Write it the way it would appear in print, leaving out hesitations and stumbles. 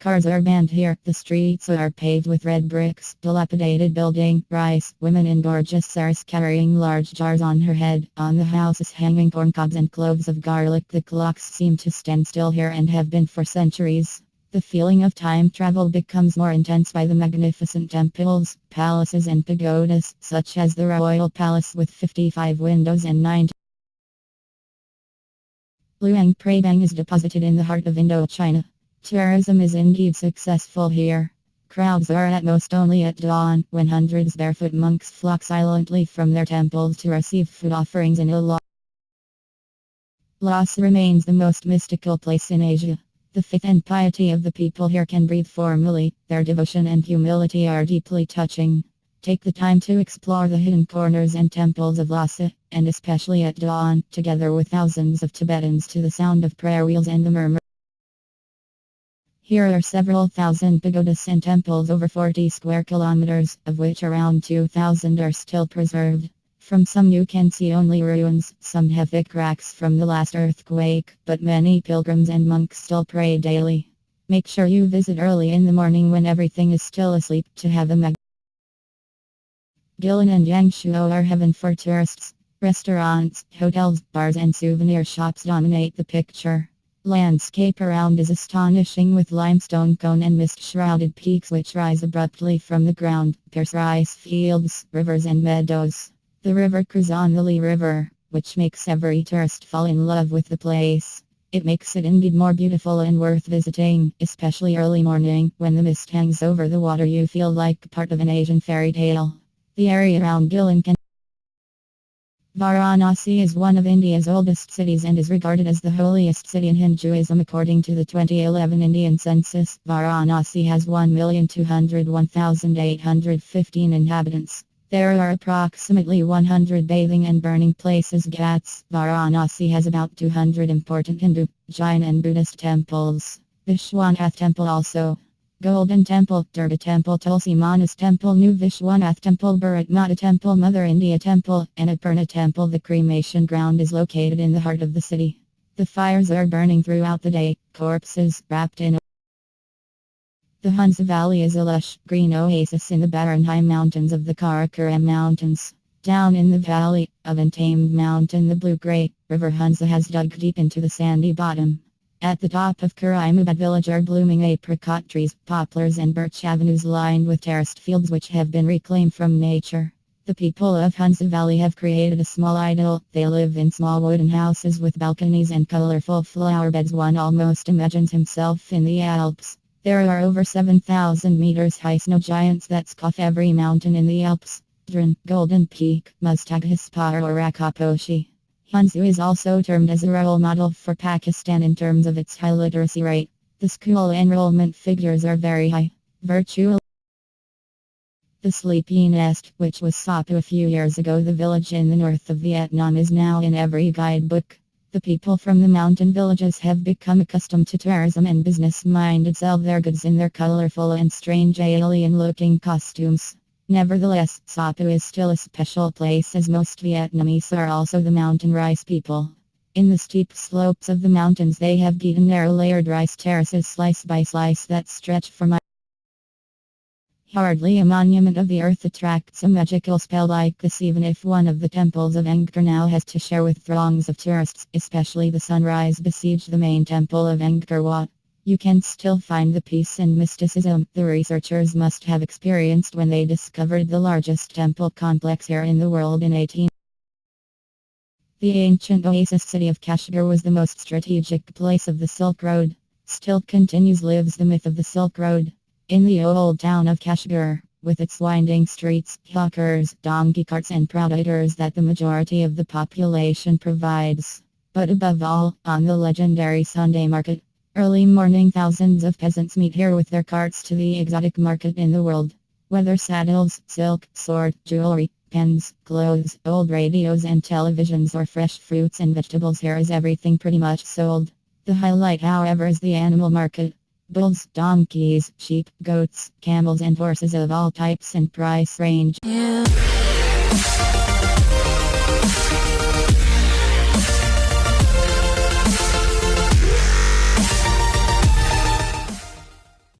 Cars are banned here. The streets are paved with red bricks. Dilapidated building. Rice. Women in gorgeous saris carrying large jars on her head. On the houses hanging corn cobs and cloves of garlic. The clocks seem to stand still here and have been for centuries. The feeling of time travel becomes more intense by the magnificent temples, palaces and pagodas, such as the Royal Palace with 55 windows and 9. Luang Prabang is deposited in the heart of Indochina. Tourism is indeed successful here. Crowds are at most only at dawn, when hundreds barefoot monks flock silently from their temples to receive food offerings in Laos. Laos remains the most mystical place in Asia. The faith and piety of the people here can breathe formally. Their devotion and humility are deeply touching. Take the time to explore the hidden corners and temples of Lhasa, and especially at dawn, together with thousands of Tibetans to the sound of prayer wheels and the murmur. Here are several thousand pagodas and temples over 40 square kilometers, of which around 2,000 are still preserved. From some you can see only ruins, some have thick cracks from the last earthquake, but many pilgrims and monks still pray daily. Make sure you visit early in the morning when everything is still asleep to have a Gilin and Yangshuo are heaven for tourists. Restaurants, hotels, bars and souvenir shops dominate the picture. Landscape around is astonishing with limestone cone and mist-shrouded peaks which rise abruptly from the ground, pierce rice fields, rivers and meadows. The river cruises on the Li River, which makes every tourist fall in love with the place. It makes it indeed more beautiful and worth visiting, especially early morning when the mist hangs over the water. You feel like part of an Asian fairy tale. The area around Gilin can Varanasi is one of India's oldest cities and is regarded as the holiest city in Hinduism according to the 2011 Indian census. Varanasi has 1,201,815 inhabitants. There are approximately 100 bathing and burning places. Ghats. Varanasi has about 200 important Hindu, Jain and Buddhist temples. Vishwanath Temple also. Golden Temple, Durga Temple, Tulsi Manas Temple, New Vishwanath Temple, Bharat Mata Temple, Mother India Temple, Annapurna Temple. The cremation ground is located in the heart of the city. The fires are burning throughout the day, corpses wrapped in. The Hunza Valley is a lush, green oasis in the barren high mountains of the Karakoram Mountains. Down in the valley of Untamed Mountain, the blue-gray river Hunza has dug deep into the sandy bottom. At the top of Karaimabad village are blooming apricot trees, poplars and birch avenues lined with terraced fields which have been reclaimed from nature. The people of Hunza Valley have created a small idyll. They live in small wooden houses with balconies and colorful flower beds. One almost imagines himself in the Alps. There are over 7,000 meters high snow giants that scoff every mountain in the Alps. Dran, Golden Peak, Mustag Hispar or Rakaposhi. Hunza is also termed as a role model for Pakistan in terms of its high literacy rate. The school enrollment figures are very high. Virtual. The Sleepy Nest, which was Sapu a few years ago, the village in the north of Vietnam, is now in every guidebook. The people from the mountain villages have become accustomed to tourism and business-minded sell their goods in their colorful and strange alien-looking costumes. Nevertheless, Sapu is still a special place as most Vietnamese are also the mountain rice people. In the steep slopes of the mountains they have beaten narrow layered rice terraces slice by slice that stretch for miles. Hardly a monument of the earth attracts a magical spell like this, even if one of the temples of Angkor now has to share with throngs of tourists, especially the sunrise besiege the main temple of Angkor Wat. You can still find the peace and mysticism the researchers must have experienced when they discovered the largest temple complex here in the world in 18. The ancient oasis city of Kashgar was the most strategic place of the Silk Road. Still continues lives the myth of the Silk Road. In the old town of Kashgar, with its winding streets, hawkers, donkey carts and prouditors that the majority of the population provides. But above all, on the legendary Sunday market. Early morning thousands of peasants meet here with their carts to the exotic market in the world. Whether saddles, silk, sword, jewelry, pens, clothes, old radios and televisions or fresh fruits and vegetables, here is everything pretty much sold. The highlight, however, is the animal market. Bulls, donkeys, sheep, goats, camels and horses of all types and price range. Yeah.